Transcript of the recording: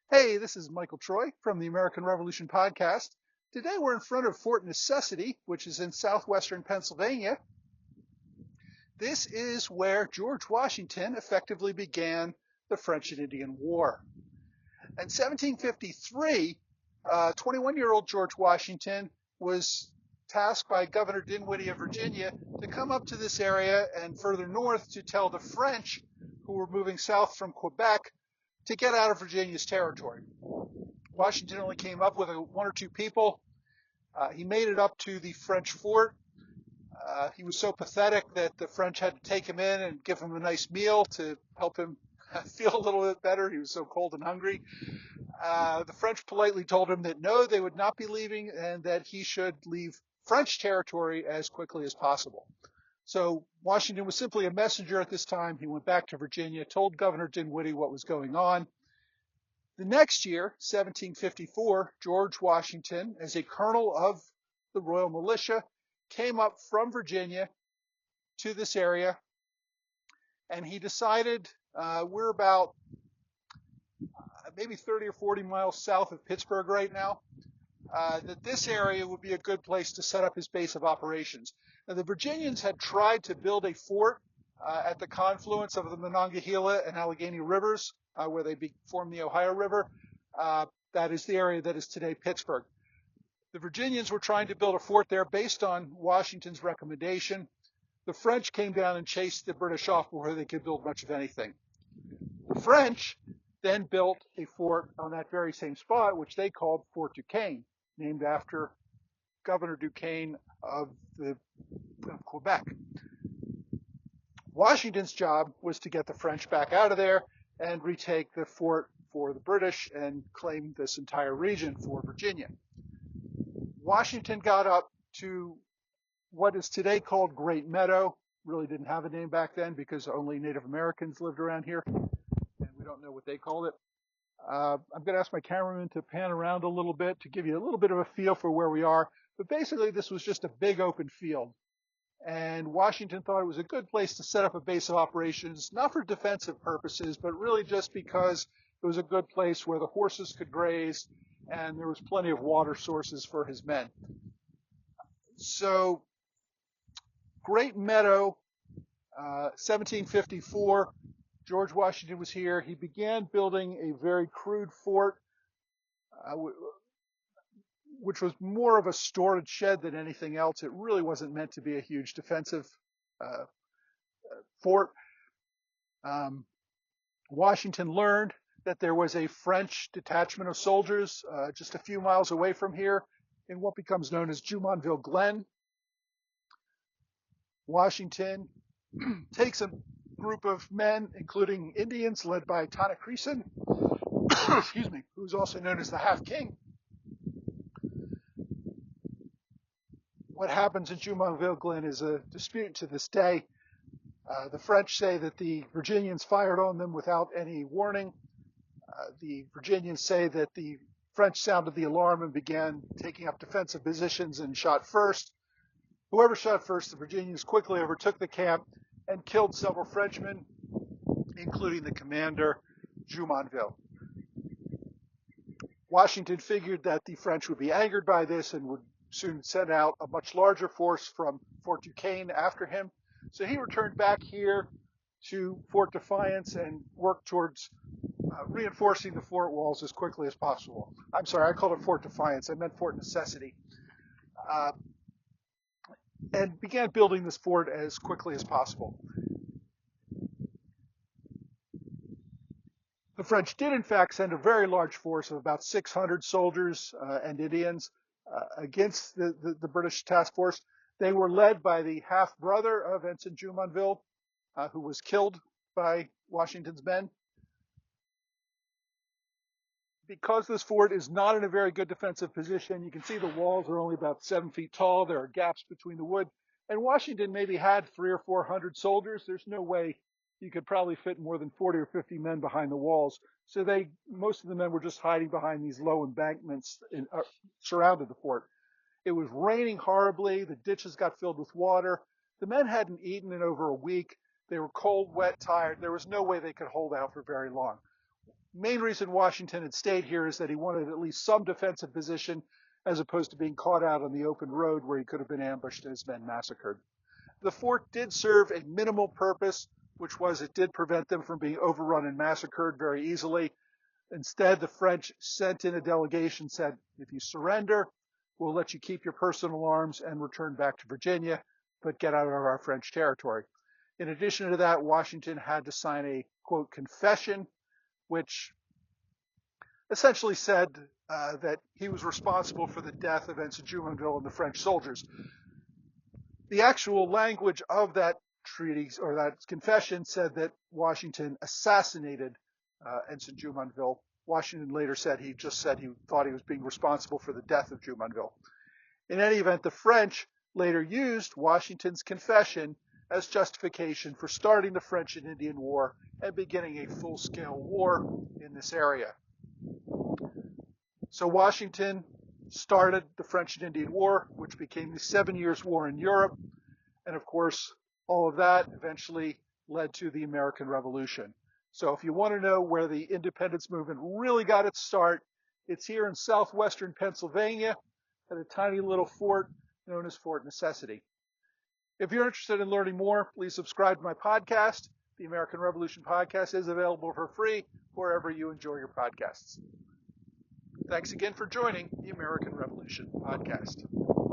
Hey, this is Michael Troy from the American Revolution podcast. Today we're in front of Fort Necessity, which is in southwestern Pennsylvania. This is where George Washington effectively began the French and Indian War. In 1753, 21-year-old George Washington was tasked by Governor Dinwiddie of Virginia to come up to this area and further north to tell the French, who were moving south from Quebec, to get out of Virginia's territory. Washington only came up with one or two people. He made it up to the French fort. He was so pathetic that the French had to take him in and give him a nice meal to help him feel a little bit better. He was so cold and hungry. The French politely told him that no, they would not be leaving and that he should leave French territory as quickly as possible. So Washington was simply a messenger at this time. He went back to Virginia, told Governor Dinwiddie what was going on. The next year, 1754, George Washington, as a colonel of the Royal Militia, came up from Virginia to this area, and he decided we're about maybe 30 or 40 miles south of Pittsburgh right now, that this area would be a good place to set up his base of operations. Now, the Virginians had tried to build a fort at the confluence of the Monongahela and Allegheny rivers, where they form the Ohio River. That is the area that is today Pittsburgh. The Virginians were trying to build a fort there based on Washington's recommendation. The French came down and chased the British off before they could build much of anything. The French then built a fort on that very same spot, which they called Fort Duquesne, named after Governor Duquesne of Quebec. Washington's job was to get the French back out of there and retake the fort for the British and claim this entire region for Virginia. Washington got up to what is today called Great Meadow. Really didn't have a name back then because only Native Americans lived around here, and we don't know what they called it. I'm going to ask my cameraman to pan around a little bit to give you a little bit of a feel for where we are. But basically, this was just a big open field. And Washington thought it was a good place to set up a base of operations, not for defensive purposes, but really just because it was a good place where the horses could graze and there was plenty of water sources for his men. So, Great Meadow, 1754, George Washington was here. He began building a very crude fort, which was more of a storage shed than anything else. It really wasn't meant to be a huge defensive fort. Washington learned that there was a French detachment of soldiers just a few miles away from here in what becomes known as Jumonville Glen. Washington takes a group of men, including Indians led by Tanaquesan, excuse me, who's also known as the Half King. What happens in Jumonville Glen is a dispute to this day. The French say that the Virginians fired on them without any warning. The Virginians say that the French sounded the alarm and began taking up defensive positions and shot first. Whoever shot first, the Virginians quickly overtook the camp and killed several Frenchmen, including the commander, Jumonville. Washington figured that the French would be angered by this and would soon send out a much larger force from Fort Duquesne after him. So he returned back here to Fort Defiance and worked towards reinforcing the fort walls as quickly as possible. I'm sorry, I called it Fort Defiance. I meant Fort Necessity. And began building this fort as quickly as possible. The French did, in fact, send a very large force of about 600 soldiers and Indians against the British task force. They were led by the half-brother of Ensign Jumonville, who was killed by Washington's men. Because this fort is not in a very good defensive position, you can see the walls are only about 7 feet tall. There are gaps between the wood. And Washington maybe had 300 or 400 soldiers. There's no way you could probably fit more than 40 or 50 men behind the walls. So most of the men were just hiding behind these low embankments surrounded the fort. It was raining horribly. The ditches got filled with water. The men hadn't eaten in over a week. They were cold, wet, tired. There was no way they could hold out for very long. main reason Washington had stayed here is that he wanted at least some defensive position as opposed to being caught out on the open road where he could have been ambushed and his men massacred. The fort did serve a minimal purpose, which was it did prevent them from being overrun and massacred very easily. Instead, the French sent in a delegation, said, if you surrender, we'll let you keep your personal arms and return back to Virginia, but get out of our French territory. In addition to that, Washington had to sign a, quote, confession, which essentially said that he was responsible for the death of Ensign Jumonville and the French soldiers. The actual language of that treaty or that confession said that Washington assassinated Ensign Jumonville. Washington later said he thought he was being responsible for the death of Jumonville. In any event, the French later used Washington's confession as justification for starting the French and Indian War and beginning a full-scale war in this area. So Washington started the French and Indian War, which became the 7 Years' War in Europe. And of course, all of that eventually led to the American Revolution. So if you want to know where the independence movement really got its start, it's here in southwestern Pennsylvania at a tiny little fort known as Fort Necessity. If you're interested in learning more, please subscribe to my podcast. The American Revolution podcast is available for free wherever you enjoy your podcasts. Thanks again for joining the American Revolution podcast.